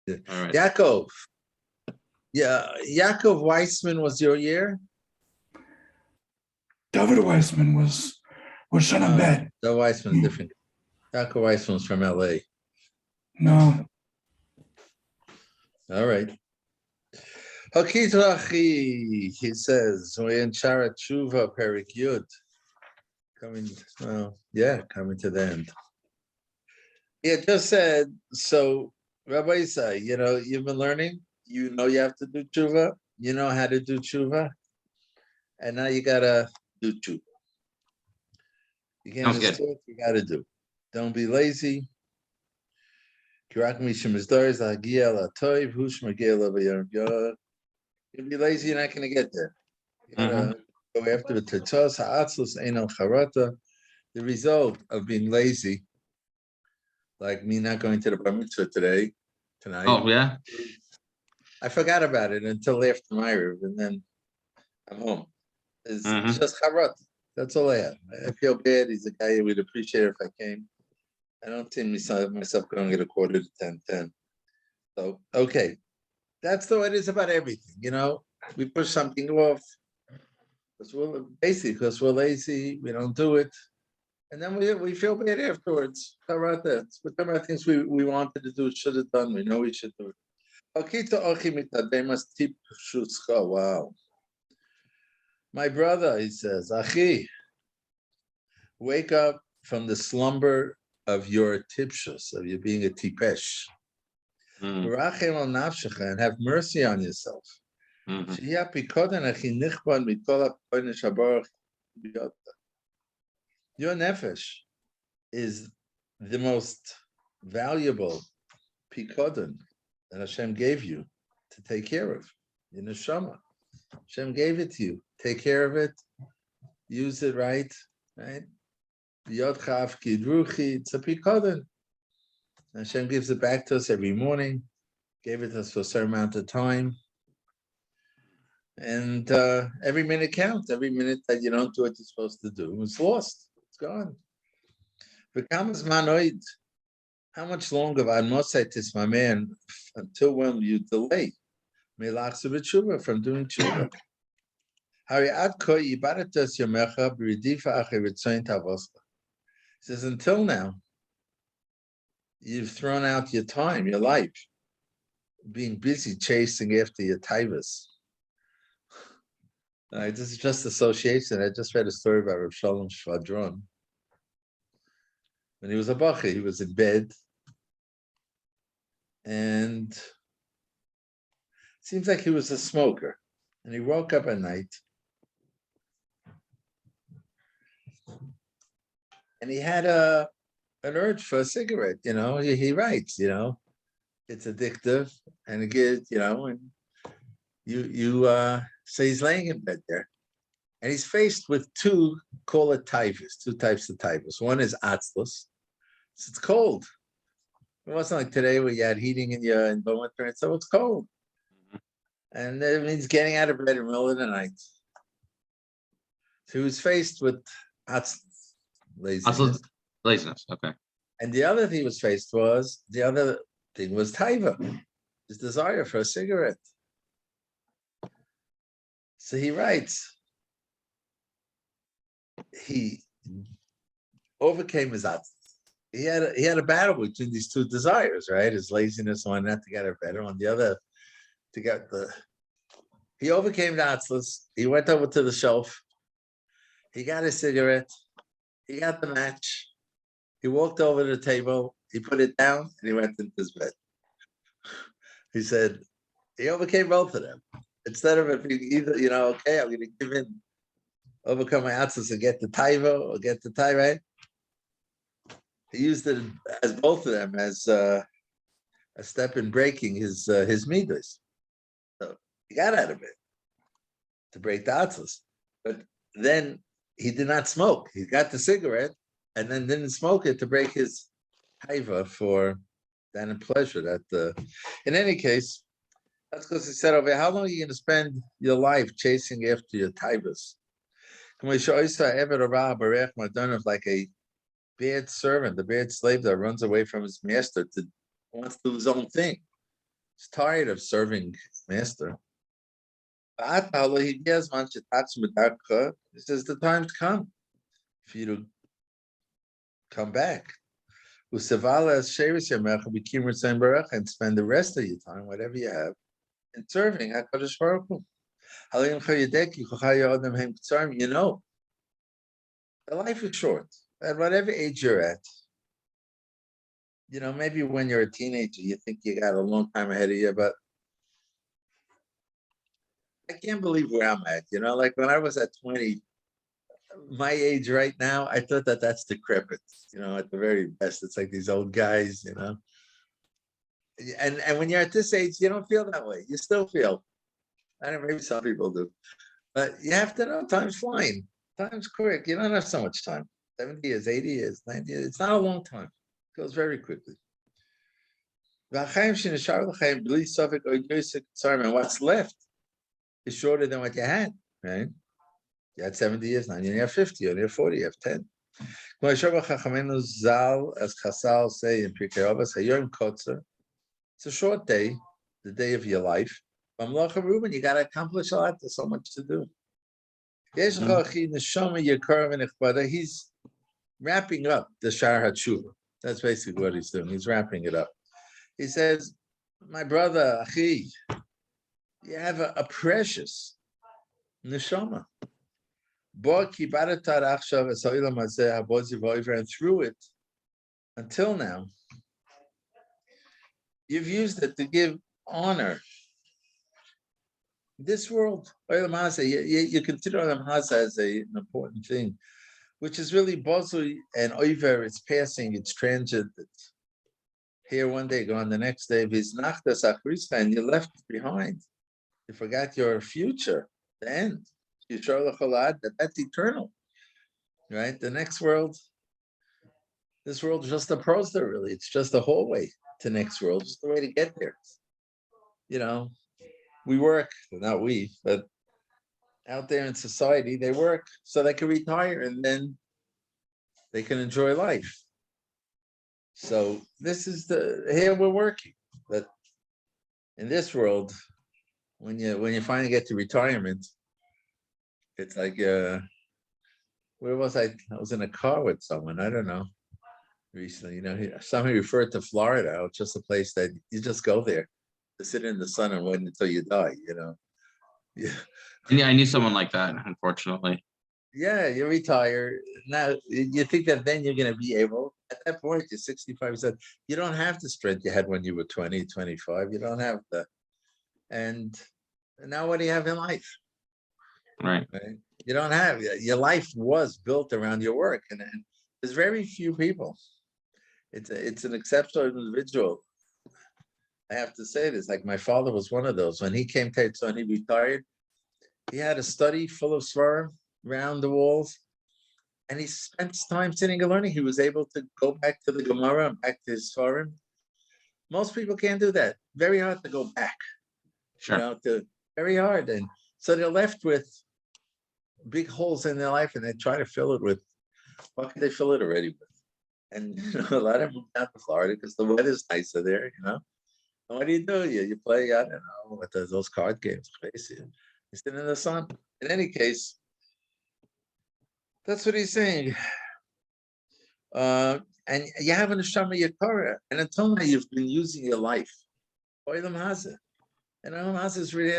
All right. Yaakov. Yeah, Yaakov Weissman was your year? David Weissman was son of bed. The Weissman's different. Yaakov Weissman's from LA. No. All right. Hakitrachi, he says, we're in Sharat Tshuva, Perik Yud. Coming to the end. Yeah, just said, so Rabbi Isai, you've been learning, you have to do tshuva, you know how to do tshuva, and now you gotta do tshuva. You can't just do it, you gotta do. Don't be lazy. You'll be lazy, you're not gonna get there. You gotta go after the tetzos, ha'atzlos, einal charata. The result of being lazy, like me not going to the bar mitzvah tonight. Oh, yeah? I forgot about it until after Ma'ariv, and then I'm home. It's just charata. That's all I have. I feel bad. He's a guy who would appreciate it if I came. I don't see myself going at a quarter to 10:10. So, okay. That's the way it is about everything, We push something off. Because we're lazy, we don't do it. And then we feel bad afterwards. How about that? Whatever things we wanted to do, should have done, we know we should do it. Wow. My brother, he says, Achi, wake up from the slumber of your tipshus, of you being a tipesh. And have mercy on yourself. Your nefesh is the most valuable pikodon that Hashem gave you to take care of. Your neshama. Hashem gave it to you. Take care of it. Use it right. Yodchav kidruchi. It's a pikodon. Hashem gives it back to us every morning. Gave it to us for a certain amount of time. And every minute counts. Every minute that you don't do what you're supposed to do, it's lost. It's gone. How much longer my man, until when you delay from doing tshuva? He says, until now, you've thrown out your time, your life, being busy chasing after your taivas. This is just association. I just read a story about Rav Shalom Shvadron. When he was a bachi, he was in bed, and it seems like he was a smoker. And he woke up at night, and he had an urge for a cigarette. He writes, it's addictive, and again, and so he's laying in bed there, and he's faced with two types of typhus. One is atzlus. So it's cold. It wasn't like today where you had heating in the winter, and so it's cold. And that means getting out of bed in the middle of the night. So he was faced with atzlus, laziness. Okay. And the other thing he was faced was taiva, his desire for a cigarette. So he writes, he overcame his atzlus. He had a battle between these two desires, right? His laziness on not to get out of bed, on the other to get he overcame the atzlus. He went over to the shelf. He got a cigarette. He got the match. He walked over to the table. He put it down, and he went into his bed. He said he overcame both of them. Instead of if he either, okay, I'm going to give in, overcome my atzlus and get the taiva or get the tai, right? He used it as both of them as a step in breaking his midas. So he got out of it to break the atzlus, but then he did not smoke. He got the cigarette and then didn't smoke it to break his taiva for that pleasure. In any case, that's because he said over, how long are you going to spend your life chasing after your taivas? Like a bad servant, a bad slave that runs away from his master wants to do his own thing. He's tired of serving master. He says the time's come for you to come back. And spend the rest of your time, whatever you have, in serving HaKadosh Baruch Hu. You know, the life is short. At whatever age you're at, you know, maybe when you're a teenager, you think you got a long time ahead of you, but I can't believe where I'm at. You know, like when I was at 20, my age right now, I thought that that's decrepit. You know, at the very best, it's like these old guys. You know, and when you're at this age, you don't feel that way. You still feel. I don't know, maybe some people do, but you have to know time's flying. Time's quick. You don't have so much time. 70 years, 80 years, 90 years. It's not a long time. It goes very quickly. And what's left is shorter than what you had, right? You had 70 years, now you have 50, you have 40, you have 10. As Chasal say in Pirkei Avos, it's a short day, the day of your life. You got to accomplish a lot. There's so much to do. He's wrapping up the Shar HaTshuva. That's basically what he's doing. He's wrapping it up. He says, my brother, Achi, you have a precious neshama. And through it, until now, you've used it to give honor. This world, you consider Olam Haza as an important thing, which is really Bozu and Oiver, it's passing, it's transient. It's here one day, gone the next day, and you left behind. You forgot your future, the end. That's eternal, right? The next world, this world is just a prosder, really. It's just a hallway to next world, just the way to get there. You know, we work, not we, but out there in society, they work so they can retire and then they can enjoy life. So this is here we're working, but in this world, when you finally get to retirement, it's like where was I? I was in a car with someone, I don't know, recently. You know, somebody referred to Florida. It's just a place that you just go there to sit in the sun and wait until you die. You know, yeah. I knew someone like that, unfortunately. Yeah, you retire. Now, you think that then you're going to be able, at that point, you're 65, you don't have the strength you had when you were 20, 25. You don't have and now what do you have in life? Right. You don't have, your life was built around your work. And there's very few people. It's an exceptional individual. I have to say this, like my father was one of those. When he came to Tetzel and he retired, he had a study full of svarim around the walls, and he spent time sitting and learning. He was able to go back to the Gemara and back to his svarim. Most people can't do that. Very hard to go back. Sure. You know, very hard. And so they're left with big holes in their life, and they try to fill it with, what can they fill it already with? And you know, a lot of them moved out to Florida because the weather's nicer there, you know. And what do? You play, I don't know, what those card games, basically. You sit in the sun. In any case, that's what he's saying. And you have an neshama yakara, and until now you've been using your life. Olam Haza. And Olam Haza really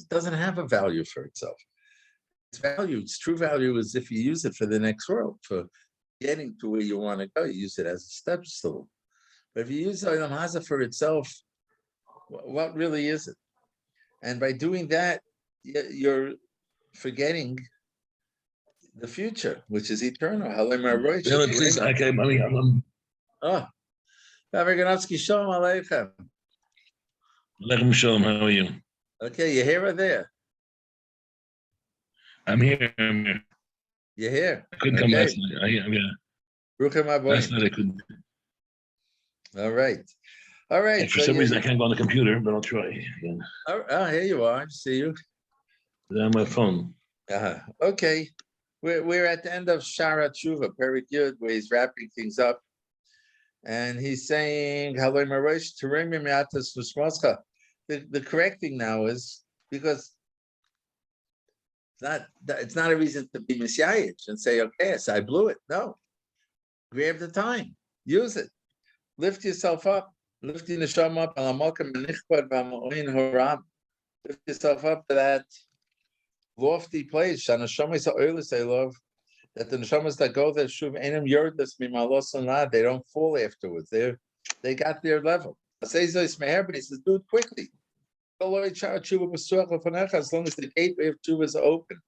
doesn't have a value for itself. Its value, its true value is if you use it for the next world, for getting to where you want to go. You use it as a step stool. But if you use Olam Haza for itself, what really is it? And by doing that, you're forgetting the future, which is eternal. Please, okay, mommy, Oh, Gavriganotsky, Shalom Aleichem. Aleichem Shalom, how are you? Okay, you're here or there? I'm here. You're here. I couldn't come last night. Yeah. Ruchem Last Aboyim. night I couldn't. All right. All right. And for some reason I can't go on the computer, but I'll try again. Oh, here you are. I see you. It's on my phone. Okay. We're at the end of Shar HaTshuva, Perek Yud, where he's wrapping things up. And he's saying, the correct thing now is because it's not a reason to be misyayish and say, okay, so I blew it. No, grab the time, use it, lift yourself up, lift your neshama up, lift yourself up to that lofty place. That the neshamas that go there, shuv enam yordus mimalos, they don't fall afterwards. They got their level. But he says, do it quickly. As long as the gateway of tshuva is open.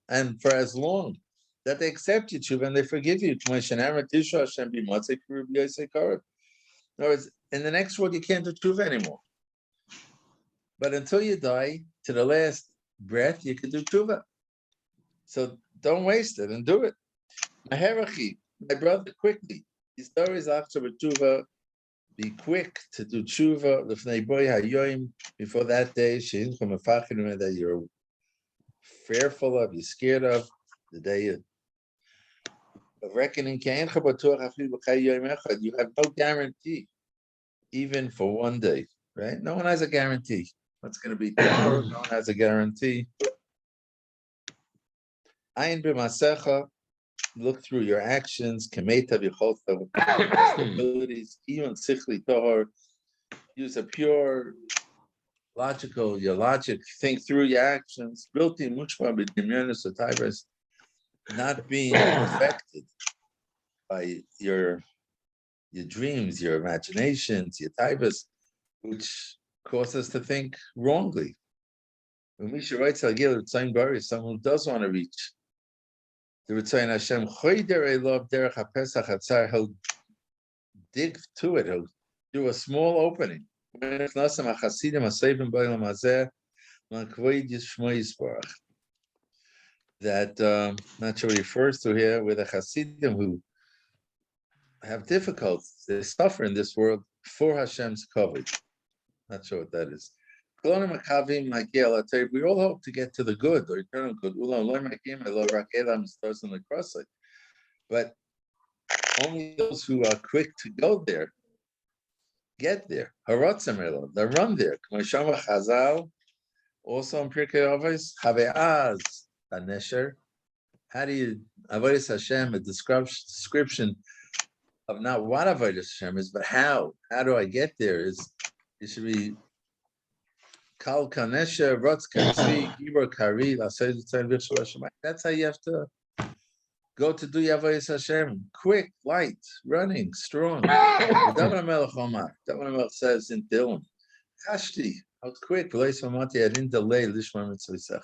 And for as long that they accept you tshuva and they forgive you. In other words, in the next world, you can't do tshuva anymore. But until you die, to the last breath, you can do tshuva. So don't waste it and do it. My brother, quickly. His story is after tshuva. Be quick to do tshuva before that day. That you're fearful of, you're scared of, the day of reckoning. You have no guarantee, even for one day, right? No one has a guarantee. What's going to be tomorrow? No one has a guarantee. Ayin b'masecha. Look through your actions. Kameta v'cholta with abilities. Even sichli tohar. Use a pure, logical, your logic. Think through your actions. Built-in mushma b'dimyonis atayvas. Not being affected by your dreams, your imaginations, your taivas, which cause us to think wrongly. When Misha writes Hagil Ritzayin Bari, someone who does want to reach the Ritzayin Hashem, Choyder Elov Derech HaPesach Hatzar, he'll dig to it, he'll do a small opening. That not sure refers to here with the Hasidim who have difficulties, they suffer in this world for Hashem's coverage. Not sure what that is. We all hope to get to the good, or eternal good. But only those who are quick to go there get there. They run there. Also in Pirkei Avos, Have'az Hanesher. How do you Avodas Hashem? A description of not what Avodas Hashem is, but how. How do I get there? It should be Kal Kanesha, Rotz Katzi, Gibor Kari, That's how you have to go to do Avodas Hashem. Quick, light, running, strong. David Melech says in Dilm, Kashti, I was quick, I didn't delay Lishma Mitzvah.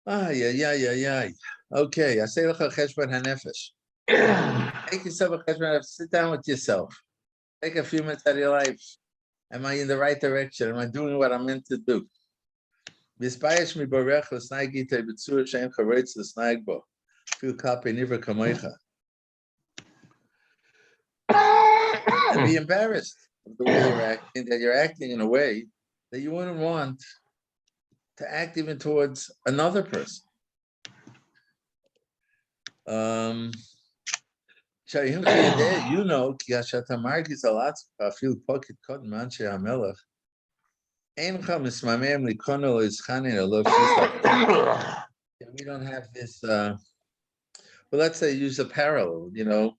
Okay, I say Lecha Cheshbon HaNefesh. Take yourself a Cheshbon, sit down with yourself. Take a few minutes out of your life. Am I in the right direction? Am I doing what I'm meant to do? And be embarrassed of the way you're acting, that you're acting in a way that you wouldn't want to act even towards another person. You know, we don't have this, well, let's say use a parallel, you know,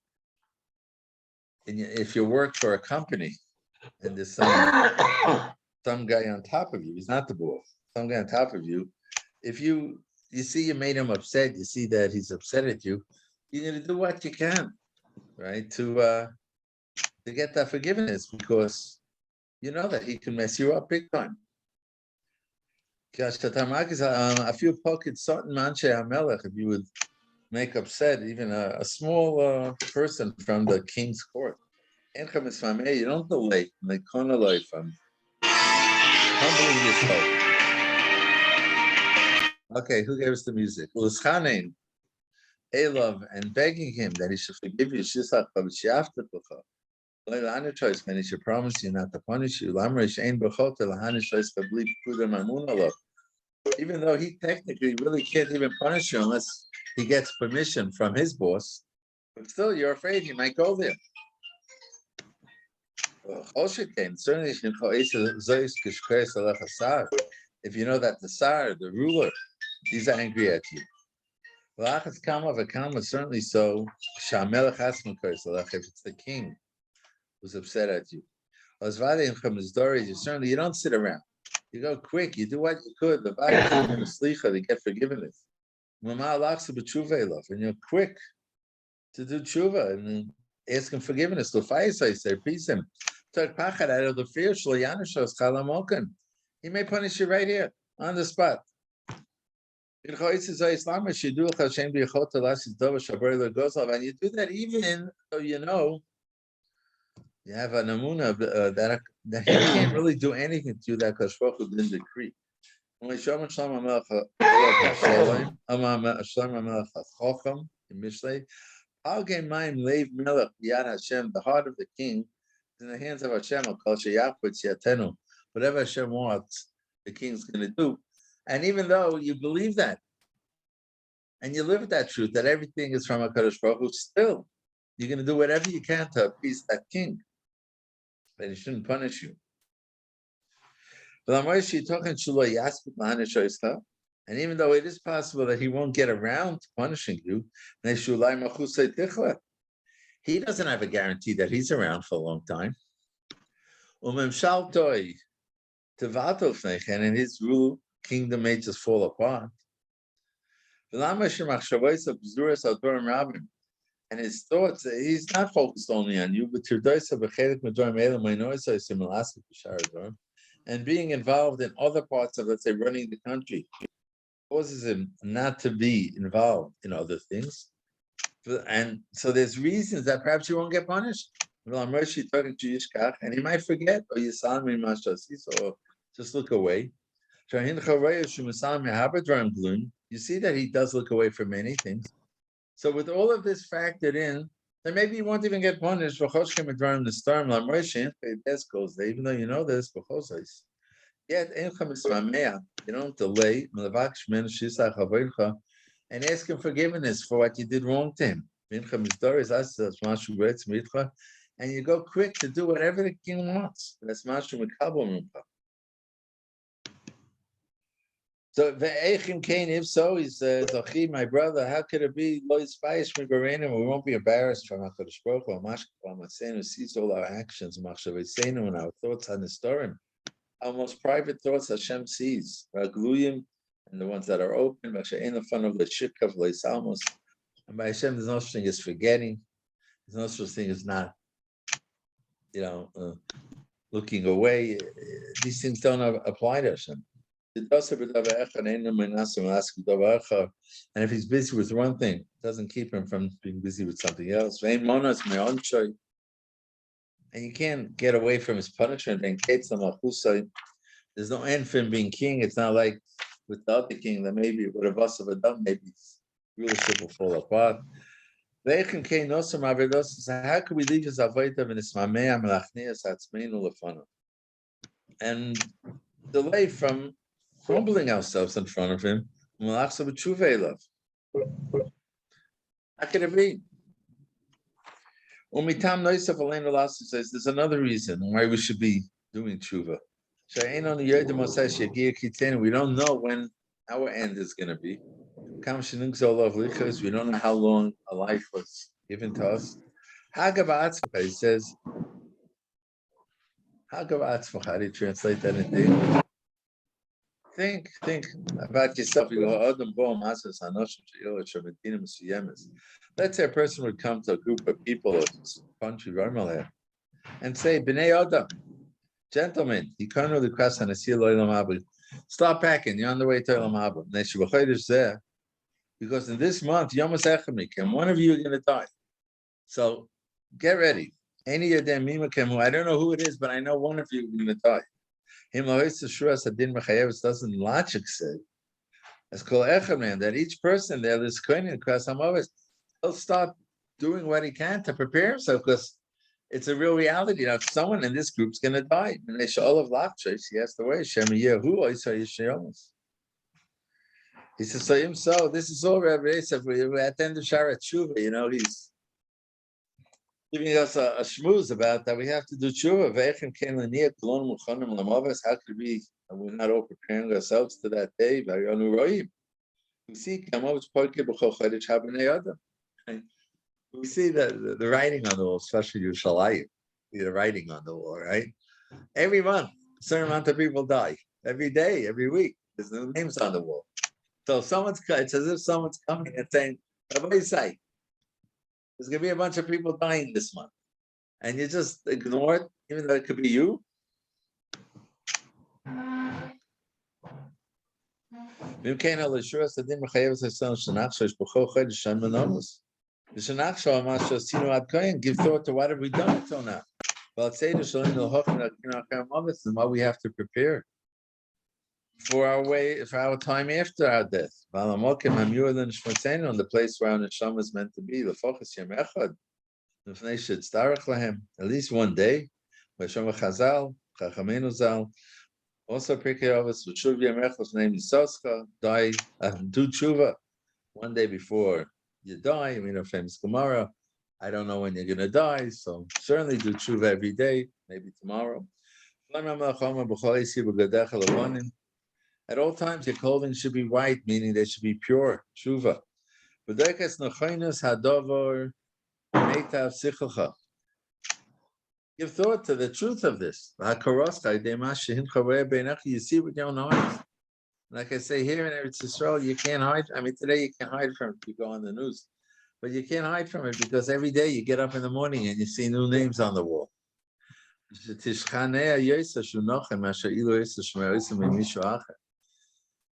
if you work for a company and there's some guy on top of you, he's not the boss, some guy on top of you, if you see you made him upset, you see that he's upset at you, you're going to do what you can, right, to get that forgiveness, because you know that he can mess you up big time. A few pockets, certain manche hamelech, if you would make upset even a small person from the king's court. You don't delay from humbling yourself. Okay, who gave us the music? Elov, and begging him that he should forgive you. And he should promise you not to punish you. Even though he technically really can't even punish you unless he gets permission from his boss, but still you're afraid he might go there. Certainly, if you know that the Tsar, the ruler, he's angry at you. Certainly so. If it's the king who's upset at you. Certainly you don't sit around. You go quick, you do what you could. The to get forgiveness. And you're quick to do tshuva and ask him forgiveness. To peace him. Out of the fear, he may punish you right here on the spot. And you do that even though you know you have an amuna that he can't really do anything to you that Kadosh Baruch Hu didn't decree. Only Shlomo the heart of the king is in the hands of Hashem. Whatever Hashem wants, the king's going to do. And even though you believe that, and you live that truth, that everything is from HaKadosh Baruch Hu, still, you're going to do whatever you can to appease that king. But he shouldn't punish you. And even though it is possible that he won't get around to punishing you, he doesn't have a guarantee that he's around for a long time. And in his rule, kingdom may just fall apart. And his thoughts, he's not focused only on you, but and being involved in other parts of, let's say, running the country, causes him not to be involved in other things. And so there's reasons that perhaps you won't get punished. And he might forget, or just look away. You see that he does look away from many things. So with all of this factored in, then maybe you won't even get punished. Even though you know this, yet you don't delay and ask him forgiveness for what you did wrong to him. And you go quick to do whatever the king wants. That's mashu mekabel. So if so, he says, my brother, how could it be? We won't be embarrassed from HaKadosh Baruch Hu, who sees all our actions, and our thoughts on the story. Our most private thoughts Hashem sees, and the ones that are open, and by Hashem, there's no such thing as forgetting. There's no such thing as not, looking away. These things don't apply to Hashem. And if he's busy with one thing, it doesn't keep him from being busy with something else. And you can't get away from his punishment. There's no end for him being king. It's not like with the other king that maybe it would have us have done, maybe his rulership will fall apart. So how could we leave his avodah and delay from humbling ourselves in front of him? How could it be? Says there's another reason why we should be doing tshuva. We don't know when our end is going to be. We don't know how long a life was given to us. He says, how do you translate that in English? Think about yourself. You go, let's say a person would come to a group of people of country and say, B'nai Adam, gentlemen, start packing, you're on the way to Olam Haba. Because in this month, Yom HaSechemikim, one of you are going to die. So get ready. Any of them, I don't know who it is, but I know one of you is going to die. Doesn't logic say as called Echem, that each person there, this kohen across Hamovus, he'll start doing what he can to prepare himself, because it's a real reality. Now, someone in this group is going to die. And they show all of Lachos, he has to wait. He says, so this is all Rabbi Yosef. We're at the end of Sharat Tshuva, giving us a schmooze about that we have to do tshuva. Ve'echem ken l'niyah kolon muchanim l'mavos. How could we're not all preparing ourselves to that day? V'ayonu roim. We see kamavos poike b'chol chodesh habnei adam. We see the writing on the wall, especially Yerushalayim. The writing on the wall, right? Every month, a certain amount of people die. Every day, every week, there's new names on the wall. So it's as if someone's coming and saying, what do you say? There's going to be a bunch of people dying this month. And you just ignore it, even though it could be you. The give thought to what have we done until now. Well, I'd say and what we have to prepare for our time after our death. On the place where our neshama is meant to be. The focus at least one day. Also, Halavavos, name Yisoscha, die, do tshuva one day before you die. Famous Gemara. I don't know when you're going to die, so certainly do tshuva every day, maybe tomorrow. At all times, your clothing should be white, meaning they should be pure, tshuva. Give thought to the truth of this. You see with your own eyes. Like I say here in Eretz Yisrael, you can't hide. Today you can hide from it if you go on the news. But you can't hide from it because every day you get up in the morning and you see new names on the wall.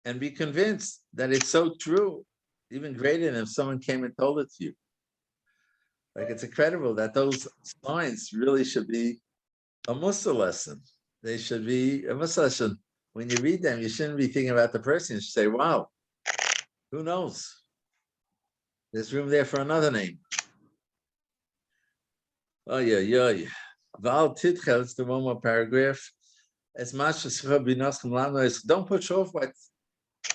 And be convinced that it's so true, even greater than if someone came and told it to you. Like it's incredible that those signs really should be a Mussar lesson. They should be a Mussar lesson. When you read them, you shouldn't be thinking about the person. You should say, wow, who knows? There's room there for another name. Oh, yeah. Val Titchel, it's the one more paragraph. As much as don't put off what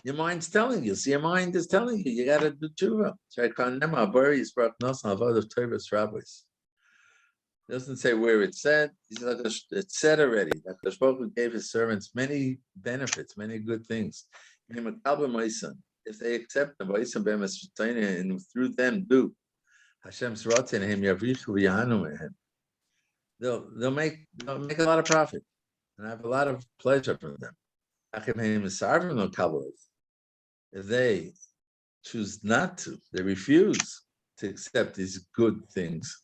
your mind's telling you. So your mind is telling you, you got to do tshuva. It doesn't say where it's said. It's said already. That the Baruch gave his servants many benefits, many good things. If they accept them, and through them do, Hashem's rotin him yavrichu v'yanu. They'll make a lot of profit and have a lot of pleasure from them. If they choose not to, they refuse to accept these good things,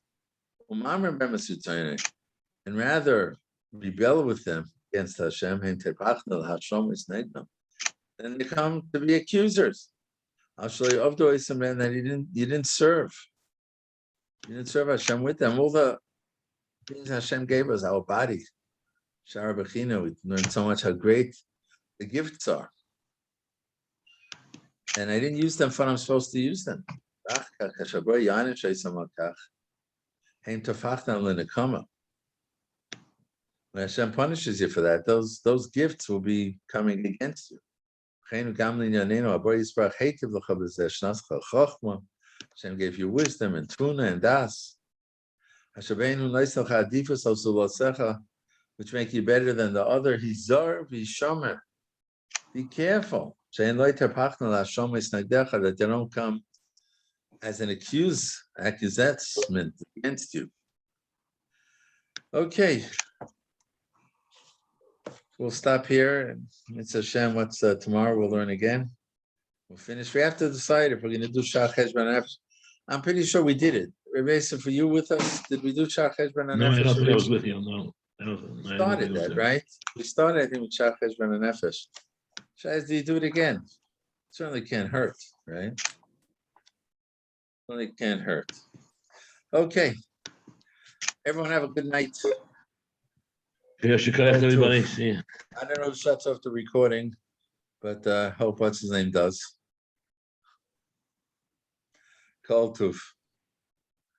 and rather rebel with them against Hashem, then they come to be accusers. I'll show you of the man that you didn't serve. You didn't serve Hashem with them. All the things Hashem gave us, our body, Shara Bechina, we learned so much how great the gifts are. And I didn't use them for what I'm supposed to use them. When Hashem punishes you for that, those gifts will be coming against you. Hashem gave you wisdom and tuna and das, which make you better than the other. Be careful that they don't come as an accusation against you. Okay. We'll stop here, and it's Hashem. What's tomorrow? We'll learn again. We'll finish. We have to decide if we're going to do Shach Heshbon Nefesh. I'm pretty sure we did it. Rebbeisa, for you with us, did we do Shach Heshbon Nefesh? No, I don't think I was with you. No, We started that, right? We started, I think, with Shach Heshbon Nefesh. Shaz, do you do it again? Certainly can't hurt, right? Certainly can't hurt. Okay. Everyone have a good night. Yes, you correct, everybody. See ya. I don't know who shuts off the recording, but hope what's his name does. Kol Tuf.